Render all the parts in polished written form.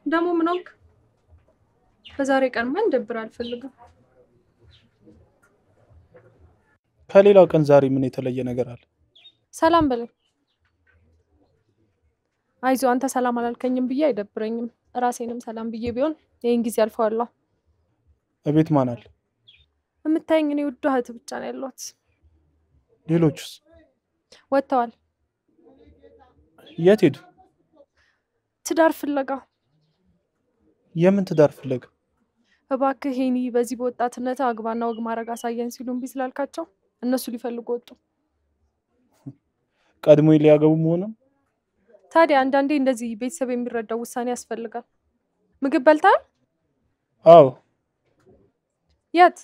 ደሞ ምን ሆንክ? በዛሬ ቀን ማን ደብር አልፈልግም። ከሌላው ቀን ዛሬ ምን የተለየ ነገር አለ? ሰላም በለኝ። አይዞ አንተ ሰላም አላልከኝም ብዬ አይደብረኝም። ራሴንም ሰላም ብዬ ቢሆን ይሄን ጊዜ አልፈዋለሁ። እቤት ማን አለ? እምታየኝ እኔ ውድ እህት ብቻ ነው ያለሁት። ሌሎቹስ ወጥተዋል። የት ሄዱ? ትዳር ፍለጋ። የምን ትዳር ፍለጋ? እባክህ ሄኒ በዚህ በወጣትነት አግባና ወግ ማረግ አሳየን ሲሉም ቢስላልካቸው እነሱ ሊፈልጉ ወጡ። ቀድሞ ሊያገቡ መሆኑ? ታዲያ አንዳንዴ እንደዚህ ቤተሰብ የሚረዳው ውሳኔ ያስፈልጋል። ምግብ በልታል? አዎ። የት?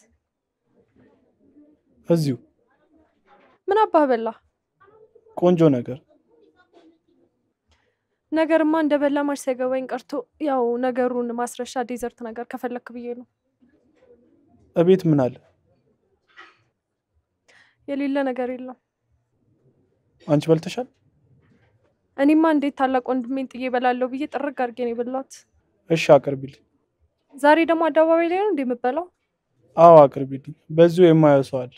እዚሁ። ምን አባህ በላ? ቆንጆ ነገር። ነገርማ እንደበላ ማሽ ሳይገባኝ ቀርቶ ያው ነገሩን ማስረሻ ዴዘርት ነገር ከፈለክ ብዬ ነው። እቤት ምን አለ? የሌለ ነገር የለም። አንቺ በልተሻል? እኔማ እንዴት ታላቅ ወንድሜን ጥዬ በላለሁ ብዬ ጥርግ አድርጌ ነው የበላሁት። እሺ አቅርቢልኝ። ዛሬ ደግሞ አደባባይ ላይ ነው እንደምበላው? አዎ አቅርቢልኝ። በዚሁ የማየው ሰው አለ።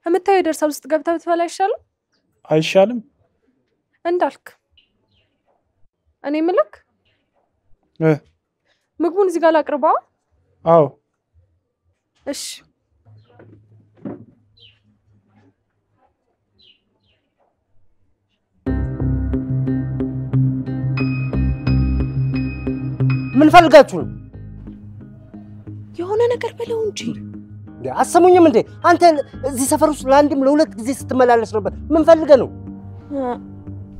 እምታየው ደርሰው ውስጥ ገብተህ ብትበላ አይሻልም? አይሻልም? እንዳልክ እኔ ምልክ ምግቡን እዚህ ጋር ላቅርበው? አዎ። እሺ ምን ፈልጋችሁ ነው? የሆነ ነገር በለው እንጂ አሰሙኝም እንዴ? አንተ እዚህ ሰፈር ውስጥ ለአንድም ለሁለት ጊዜ ስትመላለስ ነበር። ምን ፈልገህ ነው?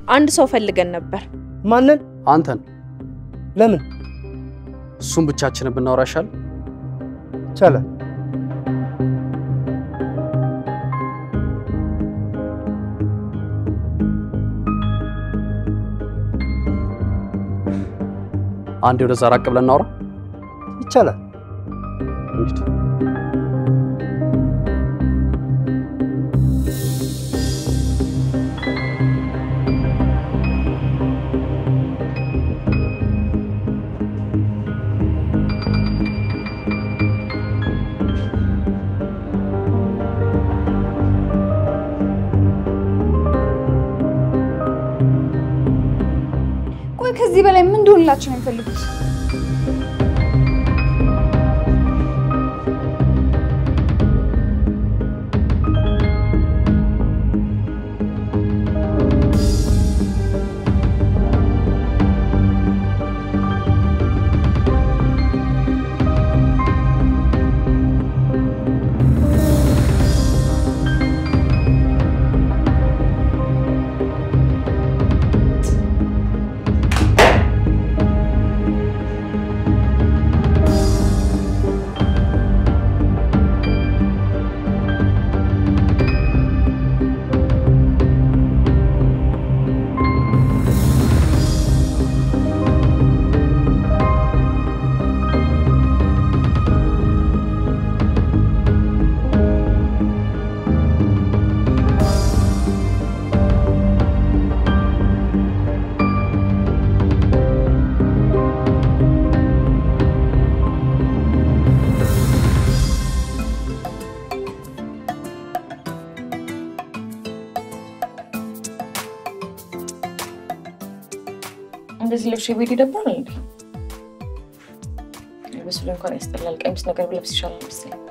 አንድ ሰው ፈልገን ነበር። ማንን? አንተን። ለምን? እሱም ብቻችንን ብናወራሻል? ቻለ። አንዴ ወደ ዛራቅ ብለን እናወራ? ይቻላል። እንግዲህ ከዚህ በላይ ምን እንደሆነላችሁ ነው የሚፈልጉት? እንደዚህ ልብስ ቤት ይደብራል እንዴ? ለብሱን እንኳን ያስጠላል። ቀሚስ ነገር ብለብስ ይሻላል መሰለኝ።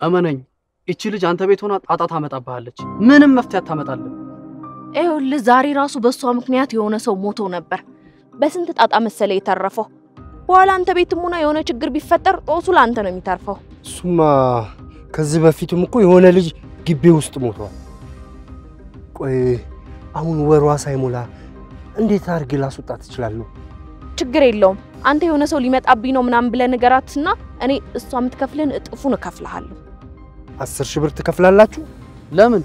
እመነኝ እቺ ልጅ አንተ ቤት ሆና ጣጣ ታመጣባለች። ምንም መፍትያ ታመጣለህ። ይኸውልህ ዛሬ ራሱ በሷ ምክንያት የሆነ ሰው ሞቶ ነበር። በስንት ጣጣ መሰለ የተረፈው። በኋላ አንተ ቤትም ሆነ የሆነ ችግር ቢፈጠር ጦሱ ላንተ ነው የሚተርፈው። እሱማ ከዚህ በፊትም እኮ የሆነ ልጅ ግቢ ውስጥ ሞቷል። ቆይ አሁን ወሯ ሳይሞላ እንዴት አድርጌ ላስወጣት እችላለሁ? ችግር የለውም። አንተ የሆነ ሰው ሊመጣብኝ ነው ምናምን ብለህ ንገራትና እኔ እሷ የምትከፍልን እጥፉን እከፍልሃለሁ። 10 ሺህ ብር ትከፍላላችሁ? ለምን?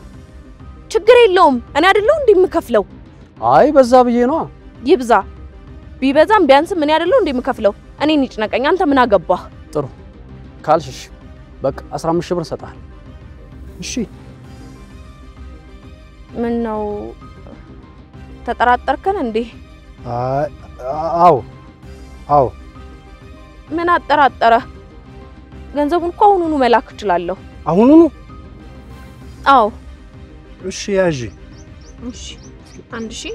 ችግር የለውም። እኔ አይደለሁ እንደምከፍለው። አይ በዛ ብዬ ነው። ይብዛ ቢበዛም ቢያንስም እኔ አይደለሁ እንደምከፍለው። እኔን ይጭነቀኝ። አንተ ምን አገባህ? ጥሩ ካልሽሽ በቃ 15 ሺህ ብር ሰጣል። እሺ ምን ነው ተጠራጠርከን እንዴ? አዎ ምን አጠራጠረ? ገንዘቡን እኮ አሁኑኑ መላክ እችላለሁ። አሁኑኑ? አዎ እሺ ያዢ። እሺ 1000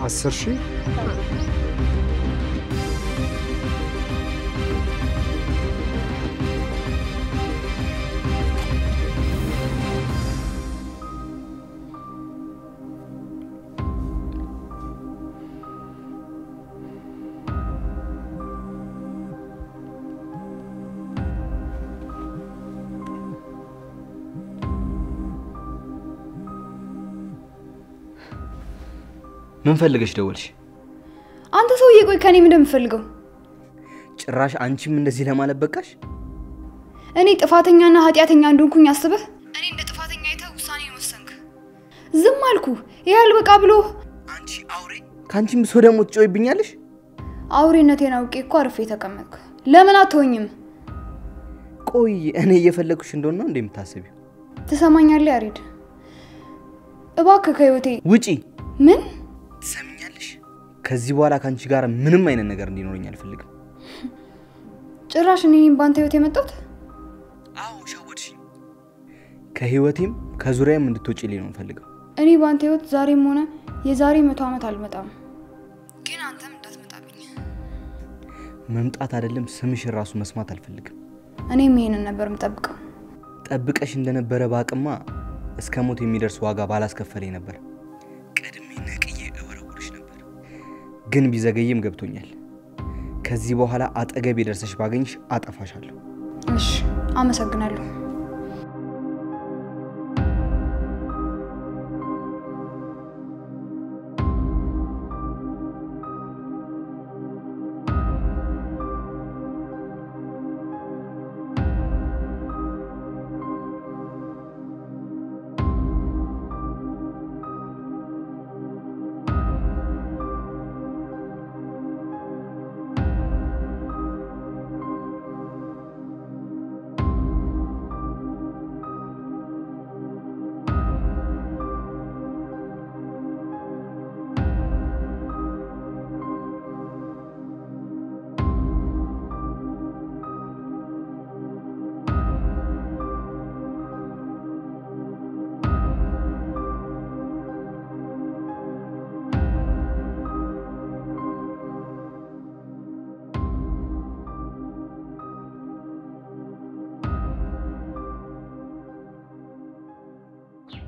10 ሺህ ምን ፈልገሽ ደወልሽ? አንተ ሰውዬ ቆይ ከኔ ምን እንደምፈልገው? ጭራሽ አንቺም እንደዚህ ለማለት በቃሽ? እኔ ጥፋተኛና ኃጢያተኛ እንደሆንኩኝ አስበህ እኔ እንደ ጥፋተኛ አይተህ ውሳኔ ወሰንክ። ዝም አልኩ። ይሄ በቃ ብሎ አንቺ አውሬ ካንቺም ብሶ ደግሞ ትጮይብኛለሽ? አውሬነቴን አውቄ እኮ አርፌ ተቀመጥኩ። ለምን አትሆኝም? ቆይ እኔ እየፈለግኩሽ እንደሆነ ነው እንደምታስቢው? ትሰማኛለህ ያሬድ? እባክህ ከህይወቴ ውጪ። ምን? ትሰሚኛለሽ? ከዚህ በኋላ ካንቺ ጋር ምንም አይነት ነገር እንዲኖርኝ አልፈልግም። ጭራሽ እኔን ባንተ ህይወት የመጣሁት? አዎ ሸወድሽኝ። ከህይወቴም ከዙሪያም እንድትወጪልኝ ነው የምፈልገው። እኔ ባንተ ህይወት ዛሬም ሆነ የዛሬ 100 ዓመት አልመጣም። ግን አንተም እንዳትመጣብኝ። መምጣት አይደለም ስምሽን ራሱ መስማት አልፈልግም። እኔም ይሄንን ነበር የምጠብቀው። ጠብቀሽ እንደነበረ ባቅማ እስከ ሞት የሚደርስ ዋጋ ባላስከፈለኝ ነበር። ቀድሜ ነቅዬ እወረውርሽ ነበር። ግን ቢዘገይም ገብቶኛል። ከዚህ በኋላ አጠገቤ ደርሰሽ ባገኝሽ አጠፋሻለሁ። እሺ አመሰግናለሁ።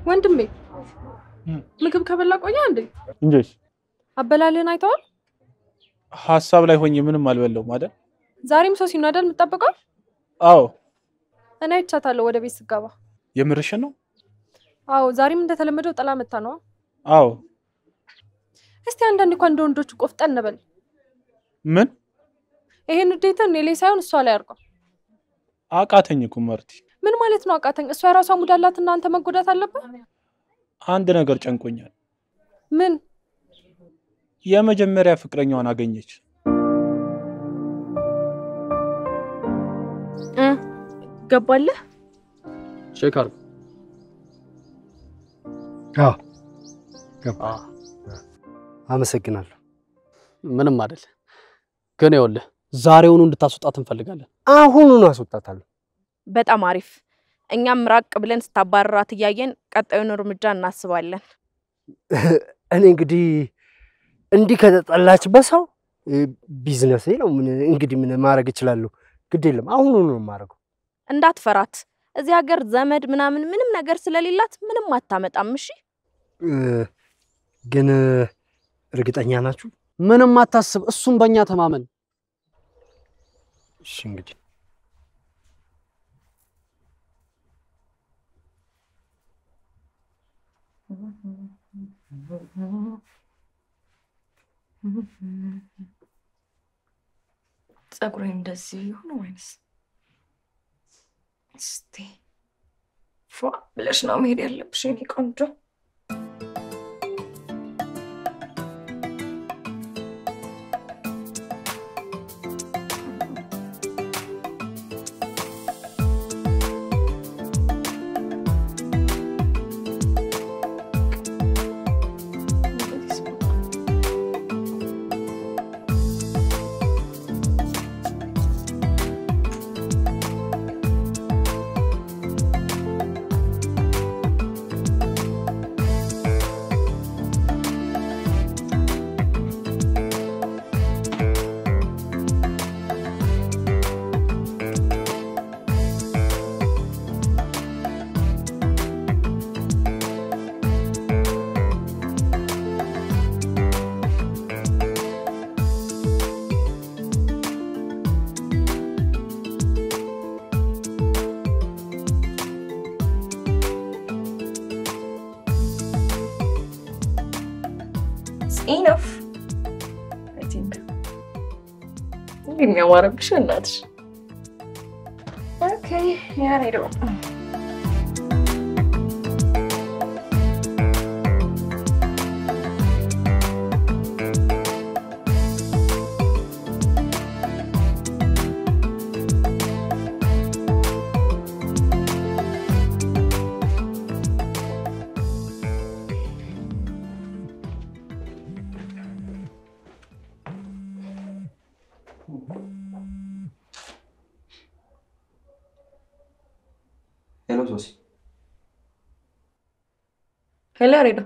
ወንድሜ ምግብ ከበላ ቆያ እንዴ? እንዴስ አበላልህን አይተዋል? ሐሳብ ላይ ሆኜ ምንም አልበላውም አይደል? ዛሬም ሰው ሲናደል የምትጠብቀው? አዎ። እኔ አይቻታለሁ ወደ ቤት ስገባ። የምርሽን ነው? አዎ ዛሬም እንደተለመደው ጥላ መታ ነው። አዎ። እስቲ አንዳንዴ እንኳን እንደ ወንዶች ቆፍጠን እንበል። ምን? ይሄን ንዴትን እኔ ላይ ሳይሆን እሷ ላይ አድርገው። አቃተኝ እኮ ማርቲ። ምን ማለት ነው አቃተኝ? እሷ የራሷ ሙድ አላትና አንተ መጎዳት አለበት? አንድ ነገር ጨንቆኛል። ምን? የመጀመሪያ ፍቅረኛዋን አገኘች። ገባለህ? ቼክ አድርግ። ገባ። አመሰግናለሁ። ምንም አይደል። ግን ይኸውልህ ዛሬውኑ እንድታስወጣት እንፈልጋለን። አሁኑኑ አስወጣታለሁ። በጣም አሪፍ። እኛም ራቅ ብለን ስታባረራት እያየን ቀጣዩን እርምጃ እናስባለን። እኔ እንግዲህ እንዲህ ከተጠላች በሰው ቢዝነስ ነው። እንግዲህ ምን ማድረግ እችላለሁ? ግድ የለም አሁኑኑ ነው የማደርገው። እንዳትፈራት። እዚህ ሀገር ዘመድ ምናምን ምንም ነገር ስለሌላት ምንም አታመጣም። እሺ ግን እርግጠኛ ናችሁ? ምንም አታስብ፣ እሱም በእኛ ተማመን። እሺ እንግዲህ ፀጉሬ እንደዚህ ይሁን ወይስ እስቲ ፏ ብለሽ ነው መሄድ ያለብሽ የኔ ቆንጆ። Enough. I think. Give me a water bishop nuts. Okay, yeah, I don't. ሄሎ ሶሲ። ሄሎ አሬዶ።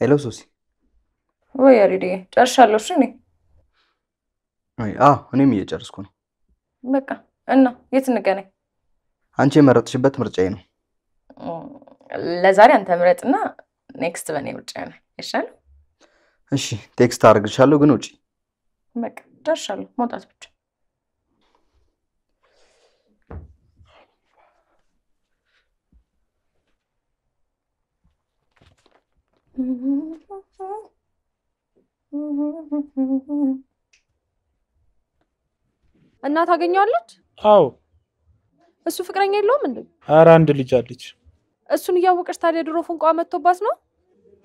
ሄሎ ሶሲ። ወይ አሬዶ ጨርሻለሁ። እሺ ነኝ። እኔም እየጨረስኩ ነው። በቃ እና የት እንገናኝ? አንቺ የመረጥሽበት ምርጫዬ ነው። ለዛሬ አንተ ምረጥና ኔክስት በኔ ምርጫ ነው ይሻላል። እሺ ቴክስት አድርግሻለሁ፣ ግን ውጪ። በቃ ጨርሻለሁ። መውጣት ብቻ። እና ታገኘዋለች? አዎ። እሱ ፍቅረኛ የለውም እንዴ? ኧረ አንድ ልጅ አለች። እሱን እያወቀች ታዲያ ድሮ ፉንቋ መጥቶባት ነው?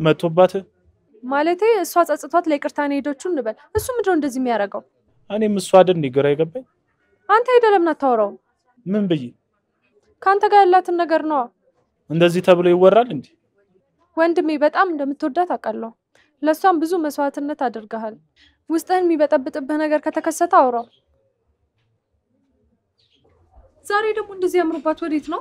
መጥቶባት ማለቴ እሷ ጸጽቷት ለይቅርታ ነው ሄደችው እንበል። እሱ ምንድነው እንደዚህ የሚያደርገው? እኔም እሱ አይደል ግራ የገባኝ። አንተ ሄደህ ለምን አታወራውም? ምን ብዬ? ካንተ ጋር ያላትን ነገር ነው። እንደዚህ ተብሎ ይወራል እንዴ? ወንድሜ በጣም እንደምትወዳት አውቃለሁ። ለሷም ብዙ መስዋዕትነት አድርገሃል። ውስጥህን የሚበጠብጥብህ ነገር ከተከሰተ አውራው። ዛሬ ደግሞ እንደዚህ ያምሩባት ወዴት ነው?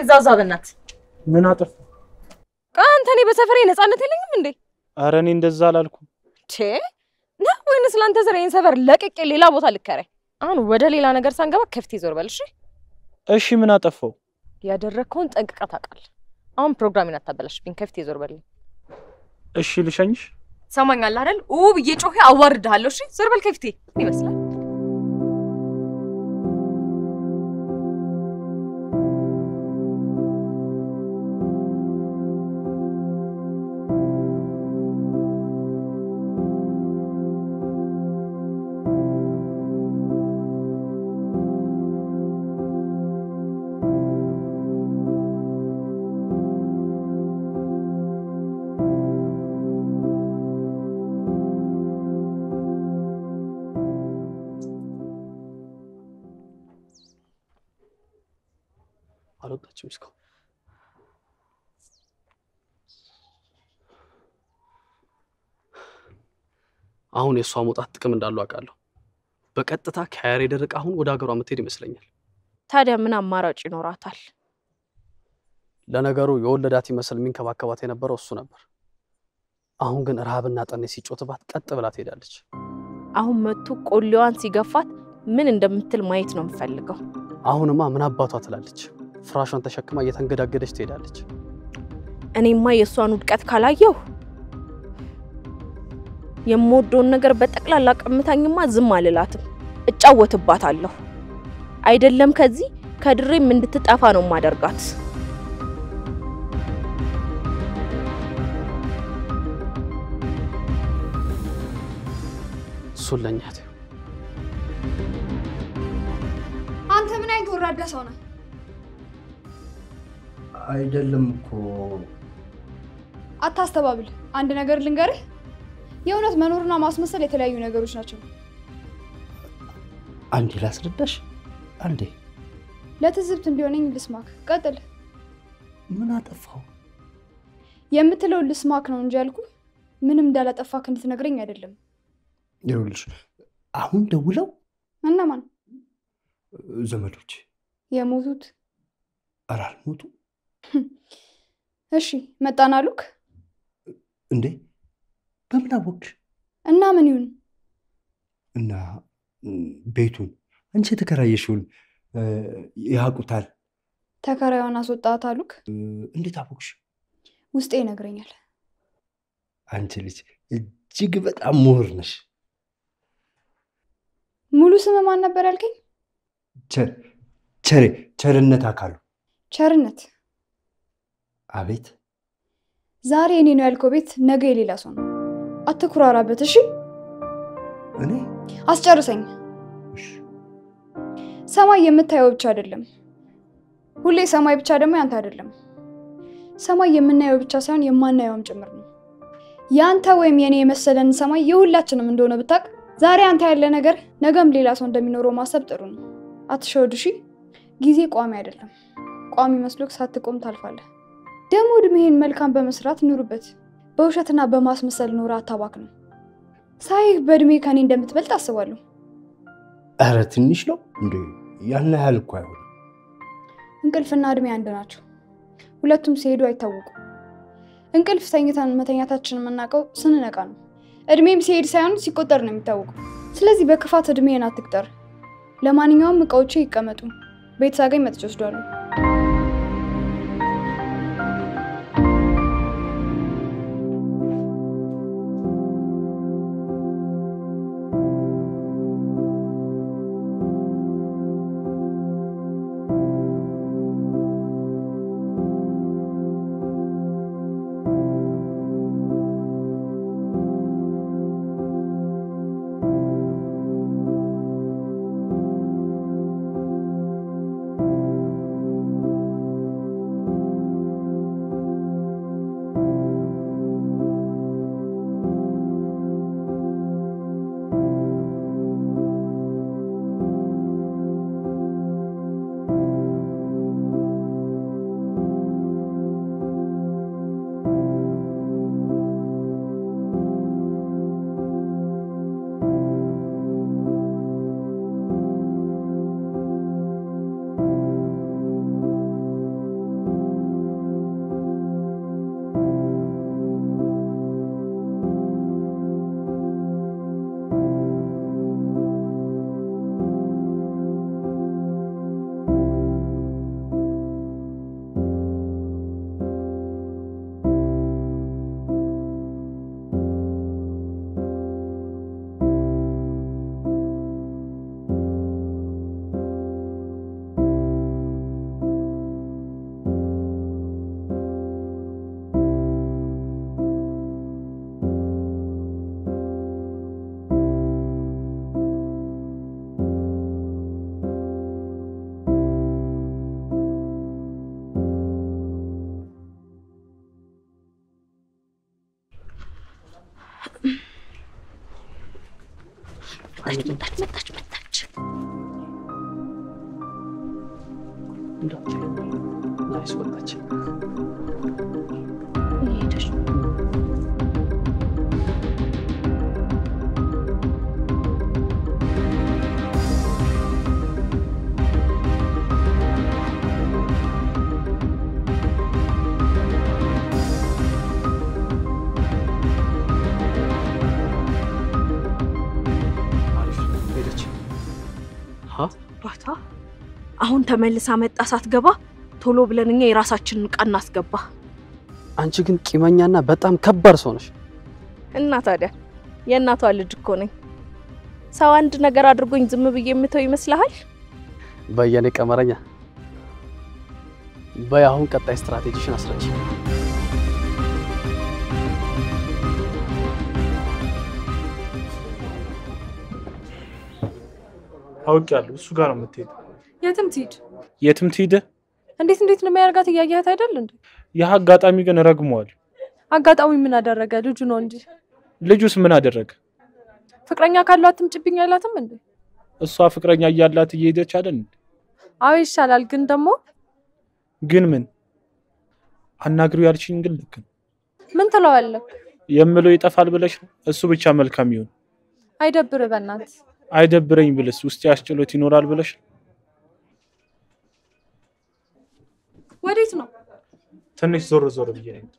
ዛዛ በእናት ምን አጠፋ? አንተ እኔ በሰፈሬ ነፃነት የለኝም እንዴ? ኧረ እኔ እንደዛ አላልኩም። ነው ወይንስ ላንተ ዘሬን ሰፈር ለቅቄ ሌላ ቦታ ልከራይ? አሁን ወደ ሌላ ነገር ሳንገባ ከፍቴ ዞር በል እሺ? እሺ ምን አጠፋው? ያደረከውን ጠንቅቀህ ታውቃለህ። አሁን ፕሮግራሜን አታበላሽብኝ። ከፍቴ ዞር በል። እሺ ልሸኝሽ? ሰማኛል አይደል? ብዬ ጮሄ አዋርድሃለሁ። እሺ ዞር በል ከፍቴ። ይመስላል አልወጣችም እስካሁን። አሁን የሷ መውጣት ጥቅም እንዳለው አውቃለሁ። በቀጥታ ከያሬድ ርቃ አሁን ወደ ሀገሯ የምትሄድ ይመስለኛል። ታዲያ ምን አማራጭ ይኖራታል? ለነገሩ የወለዳት ይመስል የሚንከባከባት የነበረው እሱ ነበር። አሁን ግን ረሃብና ጠኔ ሲጮትባት ቀጥ ብላ ትሄዳለች። አሁን መጥቶ ቆሌዋን ሲገፋት ምን እንደምትል ማየት ነው የምፈልገው። አሁንማ ምን አባቷ ትላለች? ፍራሿን ተሸክማ እየተንገዳገደች ትሄዳለች። እኔማ የሷን ውድቀት ካላየው የምወደውን ነገር በጠቅላላ ቀምታኝማ ዝም አልላትም፣ እጫወትባታለሁ። አይደለም ከዚህ ከድሬም እንድትጠፋ ነው ማደርጋት። ሱለኛት አንተ ምን አይነት ወራዳ ሰው ነህ? አይደለም እኮ አታስተባብል። አንድ ነገር ልንገርህ፣ የእውነት መኖርና ማስመሰል የተለያዩ ነገሮች ናቸው። አንዴ ላስረዳሽ። አንዴ ለትዝብት እንዲሆነኝ ልስማክ። ቀጥል። ምን አጠፋው? የምትለው ልስማክ ነው እንጂ ያልኩህ ምንም እንዳላጠፋክ እንድትነግረኝ አይደለም። ይኸውልሽ አሁን ደውለው እነማን? ዘመዶች የሞቱት? ኧረ አልሞቱም። እሺ መጣን አሉክ እንዴ? በምን አወቅሽ? እና ምን ይሁን? እና ቤቱን አንቺ የተከራየሽውን ያውቁታል። ተከራዩን አስወጣት አሉክ? እንዴት አወቅሽ? ውስጤ ይነግረኛል። አንቺ ልጅ እጅግ በጣም ምሁር ነሽ። ሙሉ ስም ማን ነበር ያልከኝ? ቸርነት አካሉ። ቸርነት? አቤት። ዛሬ እኔ ነው ያልከው ቤት ነገ የሌላ ሰው ነው። አትኩራራበት እሺ? እኔ አስጨርሰኝ። ሰማይ የምታየው ብቻ አይደለም፣ ሁሌ ሰማይ ብቻ ደግሞ ያንተ አይደለም። ሰማይ የምናየው ብቻ ሳይሆን የማናየውም ጭምር ነው። ያንተ ወይም የኔ የመሰለን ሰማይ የሁላችንም እንደሆነ ብታቅ ዛሬ አንተ ያለ ነገር ነገም ሌላ ሰው እንደሚኖረው ማሰብ ጥሩ ነው። አትሸወድ እሺ? ጊዜ ቋሚ አይደለም። ቋሚ መስሎክ ሳትቆም ታልፋለህ። ደግሞ እድሜህን መልካም በመስራት ኑርበት። በውሸትና በማስመሰል ኖር አታባክ ነው። ሳይህ በእድሜ ከኔ እንደምትበልጥ አስባለሁ። ኧረ ትንሽ ነው እንዴ? ያን ያህል እኮ አይሆንም። እንቅልፍና እድሜ አንድ ናቸው። ሁለቱም ሲሄዱ አይታወቁም። እንቅልፍ ተኝተን መተኛታችንን የምናውቀው ስንነቃ ነው። እድሜም ሲሄድ ሳይሆን ሲቆጠር ነው የሚታወቀው። ስለዚህ በክፋት እድሜን አትቅጠር። ለማንኛውም እቃዎቼ ይቀመጡ። ቤት ሳገኝ መጥቼ ወስዳለሁ። መጣች። ናይስ ወጣች። ሄደሽ ባታ አሁን ተመልሳ መጣ ሳትገባ ቶሎ ብለን እኛ የራሳችንን ዕቃ እናስገባ። አንቺ ግን ቂመኛና በጣም ከባድ ሰው ነሽ። እና ታዲያ የእናቷ ልጅ እኮ ነኝ። ሰው አንድ ነገር አድርጎኝ ዝም ብዬ የምተው ይመስልሃል? በየኔ ቀመረኛ። በያሁን ቀጣይ ስትራቴጂሽን አስረጂ። አውቄያለሁ። እሱ ጋር ነው የምትሄደው። የትም ትሂድ የትም ትሂድ። እንዴት ነው የሚያደርጋት? እያየሃት አይደል እንዴ? ያ አጋጣሚ ግን ረግሟል። አጋጣሚ ምን አደረገ? ልጁ ነው እንጂ። ልጁስ ምን አደረገ? ፍቅረኛ ካለው አትምጭብኝ አይላትም እንዴ? እሷ ፍቅረኛ እያላት እየሄደች አይደል እንዴ? አዎ ይሻላል። ግን ምን አናግሪው ያልሽኝ ግን ልክ ነው። ምን ትለዋለህ? የምለው ይጠፋል ብለሽ ነው? እሱ ብቻ መልካም ይሁን። አይደብር በእናትህ። አይደብረኝ ብለስ ውስጥ ያስችሎት ይኖራል ብለሽ ነው? ወዴት ነው? ትንሽ ዞር ብዬ ነው።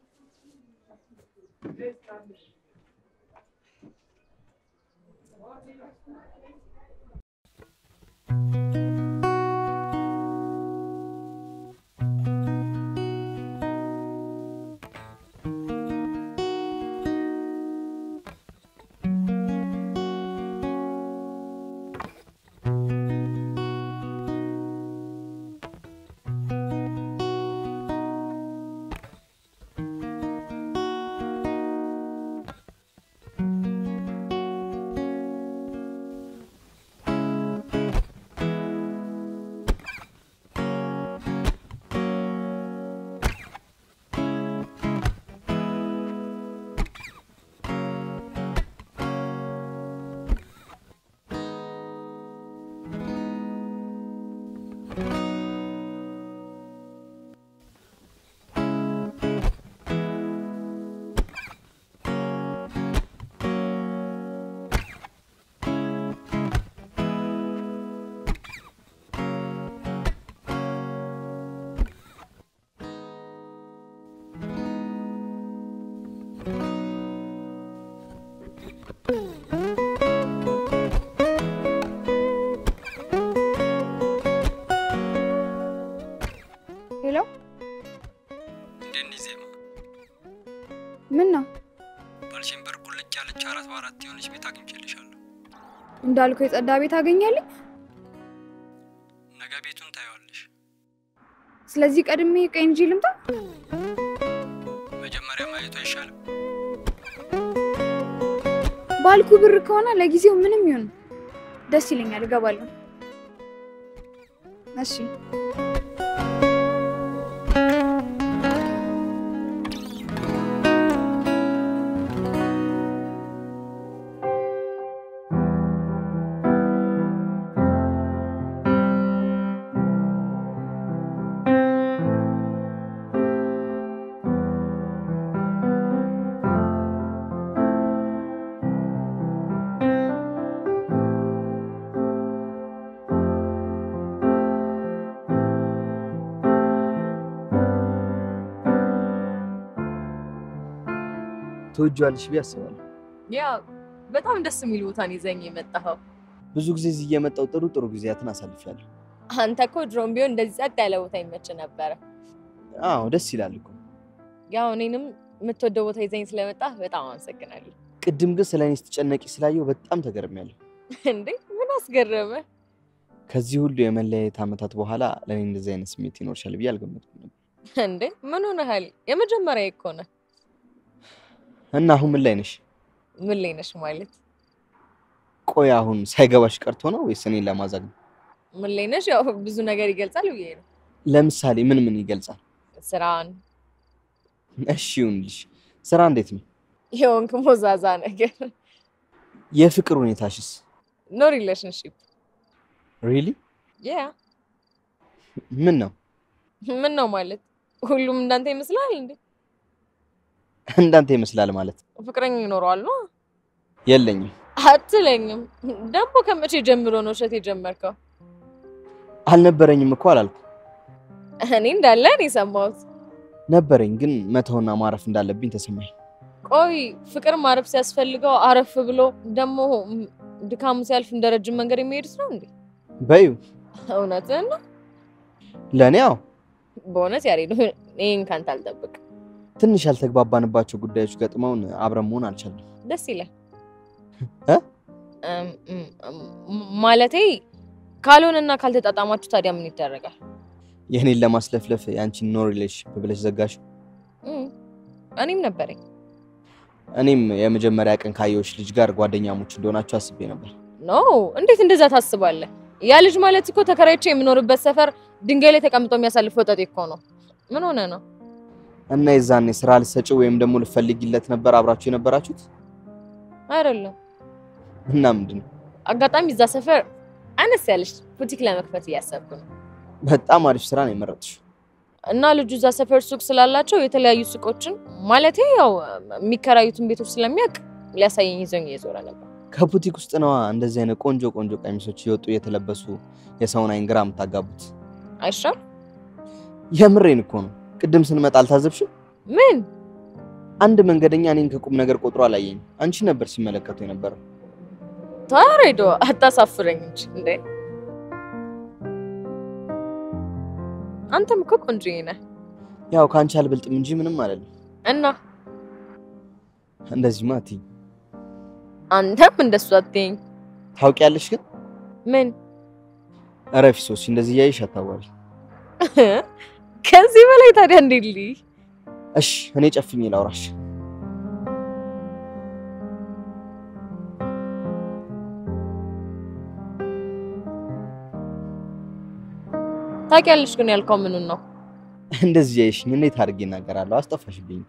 ሄሎ እንደኔ ዜማ ምን ነው? ባልሽን በር ቁልጭ ያለች 4 በ4 የሆነች ቤት አግኝቼልሻለሁ። እንዳልኩ የጸዳ ቤት አገኛለሁ። ነገ ቤቱን ታይዋለሽ። ስለዚህ ቀድሜ ቀይ እንጂ ልምጣ። መጀመሪያ ማየቱ አይሻልም? ባልኩ ብር ከሆነ ለጊዜው ምንም ይሁን ደስ ይለኛል፣ እገባለሁ። እሺ ትወጂዋለሽ ብዬ አስባለሁ። ያ በጣም ደስ የሚል ቦታን ይዘኝ የመጣኸው። ብዙ ጊዜ እዚህ እየመጣሁ ጥሩ ጊዜያትን አሳልፊያለሁ። አንተ እኮ ድሮም ቢሆን እንደዚህ ጸጥ ያለ ቦታ ይመች ነበረ። አዎ ደስ ይላል እኮ። ያው እኔንም የምትወደው ቦታ ይዘኝ ስለመጣህ በጣም አመሰግናለሁ። ቅድም ግን ስለኔ ስትጨነቂ ስላየው በጣም ተገርሜያለሁ። እንዴ ምን አስገረመ? ከዚህ ሁሉ የመለያየት ዓመታት በኋላ ለኔ እንደዚህ አይነት ስሜት ይኖርሻል ብዬ አልገመትኩም ነበር። እንዴ ምን ሆነሃል? የመጀመሪያ እኮ ነህ። እና አሁን ምን ላይ ነሽ? ምን ላይ ነሽ ማለት? ቆይ አሁን ሳይገባሽ ቀርቶ ነው ወይስ እኔን ለማዛግ ነው? ምን ላይ ነሽ? ያው ብዙ ነገር ይገልጻል ብዬ ነው። ለምሳሌ ምን ይገልጻል? ስራን። እሺ ይሁንልሽ። ስራ እንዴት ነው? የሆንክ ሞዛዛ ነገር። የፍቅር ሁኔታሽስ? No relationship. Really? Yeah. ምን ነው? ምን ነው ማለት? ሁሉም እንዳንተ ይመስላል እንዴ? እንዳንተ ይመስላል ማለት? ፍቅረኛ ይኖረዋል ነው? የለኝም። አትለኝም። ደግሞ ከመቼ ጀምሮ ነው ሸት የጀመርከው? አልነበረኝም እኮ አላልኩ። እኔ እንዳለ እኔ ሰማሁት። ነበረኝ ግን መተውና ማረፍ እንዳለብኝ ተሰማኝ። ቆይ ፍቅር ማረፍ ሲያስፈልገው አረፍ ብሎ ደግሞ ድካሙ ሲያልፍ እንደረጅም መንገድ የሚሄድስ ነው እንዴ? በዩ እውነትህን ነው? ለኔ ያው በእውነት ያሬድ እኔን ካንተ አልጠብቅም። ትንሽ ያልተግባባንባቸው ጉዳዮች ገጥመውን አብረን መሆን አልቻልንም። ደስ ይላል። ማለቴ ካልሆነና ካልተጣጣማችሁ ታዲያ ምን ይደረጋል? የኔን ለማስለፍለፍ ያንቺን ኖ ሪሌሽንሺፕ ብለሽ ዘጋሽ። እኔም ነበረኝ። እኔም የመጀመሪያ ቀን ካየሁሽ ልጅ ጋር ጓደኛሞች እንደሆናችሁ አስቤ ነበር። ኖ እንዴት እንደዛ ታስባለህ? ያ ልጅ ማለት እኮ ተከራይቼ የምኖርበት ሰፈር ድንጋይ ላይ ተቀምጦ የሚያሳልፍ ወጣት እኮ ነው። ምን ሆነ ነው? እና የዛኔ ስራ ልትሰጪው ወይም ደግሞ ልትፈልጊለት ነበር አብራችሁ የነበራችሁት? አይደለም። እና ምንድነው? አጋጣሚ እዛ ሰፈር አነስ ያለች ቡቲክ ለመክፈት እያሰብኩ ነው። በጣም አሪፍ ስራ ነው የመረጥሽው። እና ልጁ እዛ ሰፈር ሱቅ ስላላቸው የተለያዩ ሱቆችን ማለቴ ያው የሚከራዩትን ቤቶች ስለሚያውቅ ሊያሳየኝ ይዞኝ እየዞረ ነበር። ከቡቲክ ውስጥ ነው እንደዚህ አይነት ቆንጆ ቀሚሶች እየወጡ እየተለበሱ የሰውን አይን ግራ የምታጋቡት? አይሻል? የምሬን እኮ ነው። ቅድም ስንመጣ አልታዘብሽም? ምን? አንድ መንገደኛ እኔን ከቁም ነገር ቆጥሮ አላየኝ። አንቺ ነበር ሲመለከቱ የነበረው። ታሬዶ አታሳፍረኝ እንዴ! አንተም እኮ ቆንጆ ነህ። ያው ካንቺ አልበልጥም እንጂ ምንም አይደለም። እና እንደዚህ ማቲ አንተም እንደሱ አትይኝ። ታውቂያለሽ ግን? ምን? አረፊ ሶሲ እንደዚህ ያይሽ አታዋሪ። ከዚህ በላይ ታዲያ እንዴት ልይ? እሺ እኔ ጨፍኝ ላውራሽ። ታውቂያለሽ ግን ያልከው ምኑን ነው? እንደዚህ ያይሽኝ እንዴት አድርጌ እናገራለሁ? አስጠፋሽብኝ።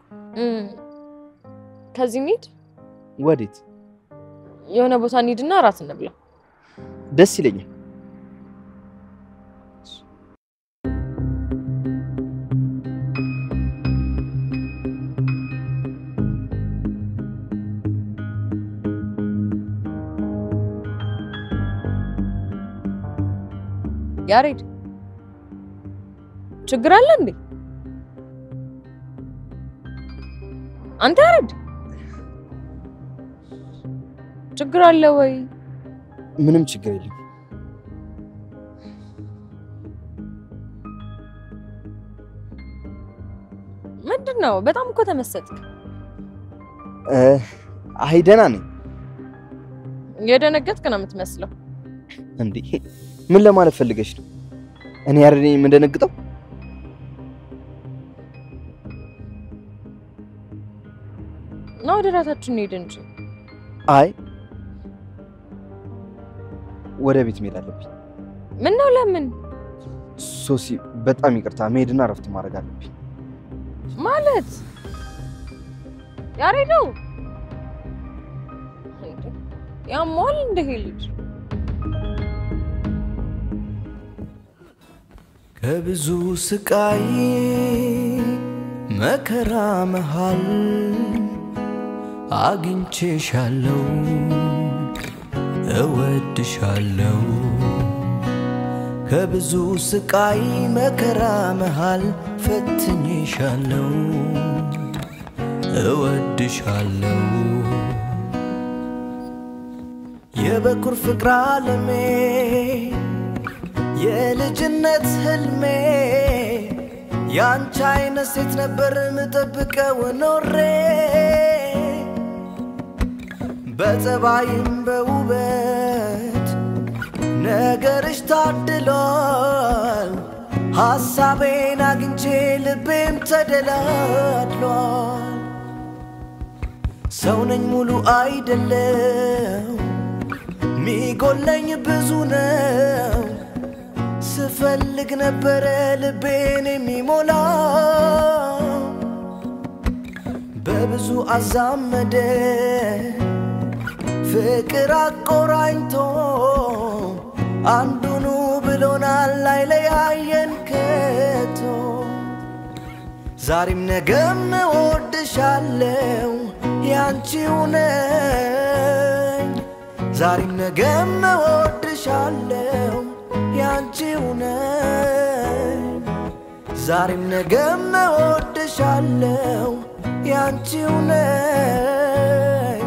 ከዚህ እንሂድ። ወዴት? የሆነ ቦታ እንሂድና እራት እንብላ። ደስ ይለኛል። ያሬድ ችግር አለ እንዴ? አንተ ያሬድ ችግር አለ ወይ? ምንም ችግር የለም። ምንድነው? በጣም እኮ ተመሰጥክ። አይ ደህና ነኝ። የደነገጥክ ነው የምትመስለው። እንዴ ምን ለማለት ፈልገሽ ነው? እኔ ያሬድ ነኝ የምደነግጠው? ነው ወደ ራታችን እንሂድ እንጂ። አይ ወደ ቤት መሄድ አለብኝ። ምን ነው? ለምን? ሶሲ በጣም ይቅርታ፣ መሄድና እረፍት ማድረግ አለብኝ። ማለት ያሬድ ነው ያሟል እንደ ልጅ ከብዙ ስቃይ መከራ መሃል አግኝቼሻለሁ፣ እወድሻለሁ። ከብዙ ስቃይ መከራ መሃል ፈትኜሻለሁ፣ እወድሻለሁ። የበኩር ፍቅር ዓለሜ የልጅነት ህልሜ ያንቺ አይነት ሴት ነበር ምጠብቀው ኖሬ በጸባይም በውበት ነገርሽ ታድሏል። ሐሳቤን አግኝቼ ልቤም ተደላድሏል። ሰው ነኝ ሙሉ አይደለም ሚጎለኝ ብዙ ነው። ስፈልግ ነበረ ልቤን የሚሞላ በብዙ አዛመደ ፍቅር አቆራ ተዋኝቶ አንዱኑ ብሎናል አይለያየን ከቶ ዛሬም ነገም እወድሻለሁ ያንቺው ነኝ ዛሬም ነገም እወድሻለሁ ያንቺው ነኝ ዛሬም ነገም እወድሻለሁ ያንቺው ነኝ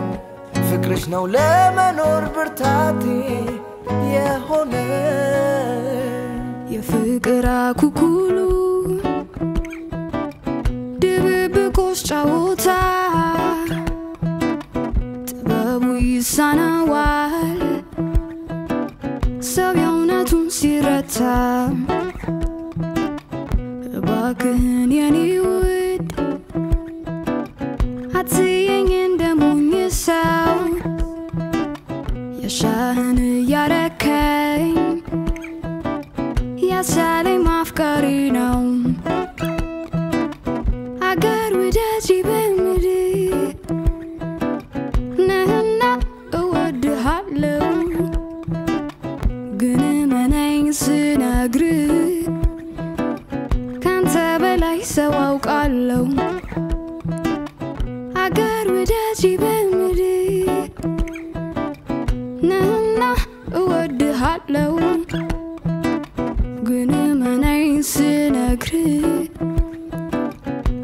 ፍቅርሽ ነው ለመኖር ብርታቴ የሆነ የፍቅር አኩኩሉ ድብብቆሽ ጫወታ ጥበቡ ይሳነዋል ሰው የእውነቱን ሲረታ እባክህን የኔ ውድ አትየኝ እንደሞኝ ሰው የሻህን እያረከኝ ያሳለኝ ማፍቀሪ ነው አገር ወዳጅ በምድር ነህና እወድሃለሁ ግን እመነኝ ስነግርህ ካንተ በላይ ሰው አውቃለሁ አገር ወዳጅ በምድር ነህና እወድሃለሁ ግን እመነኝ ስነግርህ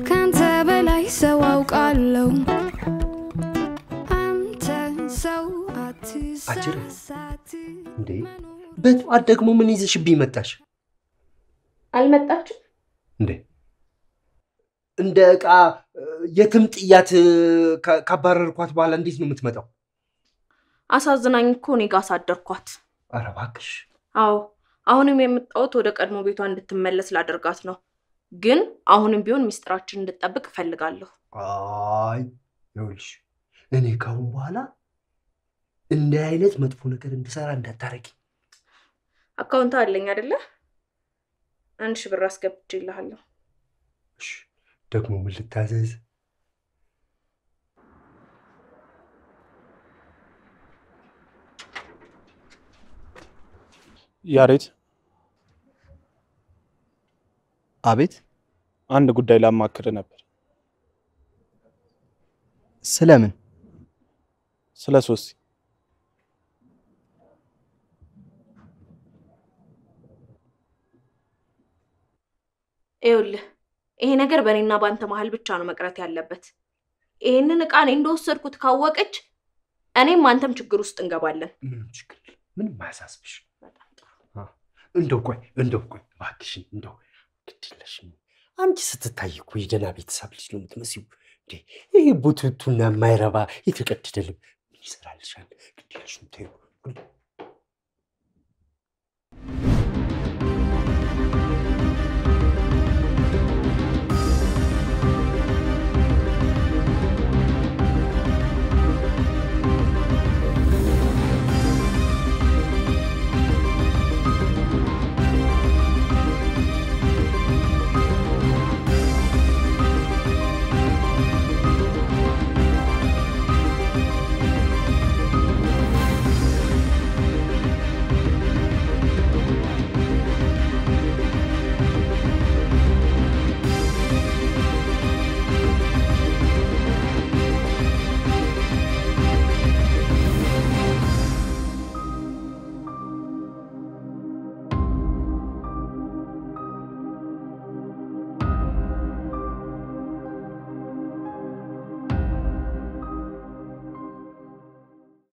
ካንተ በላይ ሰው አውቃለሁ አንተ ሰው አትሳሳት እንዴ በጠዋት ደግሞ ምን ይዘሽብኝ መጣሽ አልመጣችም እንዴ እንደ ዕቃ የትም ጥያት ካባረርኳት በኋላ እንዴት ነው የምትመጣው አሳዝናኝ እኮ እኔ ጋር አሳደርኳት ኧረ እባክሽ አዎ አሁንም የምጣውት ወደ ቀድሞ ቤቷ እንድትመለስ ላደርጋት ነው ግን አሁንም ቢሆን ሚስጥራችን እንድትጠብቅ ፈልጋለሁ አይ ይኸውልሽ እኔ ካሁን በኋላ እንደ አይነት መጥፎ ነገር እንድሰራ እንዳታረጊ አካውንት አለኝ አይደለ 1000 ብር አስገብቼልሃለሁ እሺ ደግሞ ምን ልታዘዝ ያሬት አቤት አንድ ጉዳይ ላማክር ነበር ስለምን ስለ ሶሲ ይኸውልህ ይሄ ነገር በእኔና ባንተ መሃል ብቻ ነው መቅረት ያለበት ይሄንን ዕቃ እኔ እንደወሰድኩት ካወቀች እኔም አንተም ችግር ውስጥ እንገባለን ምንም ችግር ምንም አያሳስብሽ እንደው ቆይ እባክሽን እንደው ግድለሽኝ አንቺ ስትታይ እኮ የደህና ቤተሰብ ልጅ ነው የምትመስይው እንዴ ይሄ ቡቱቱና የማይረባ የተቀደደ ልብ ምን ይሰራልሻል ግድለሽኝ ተይው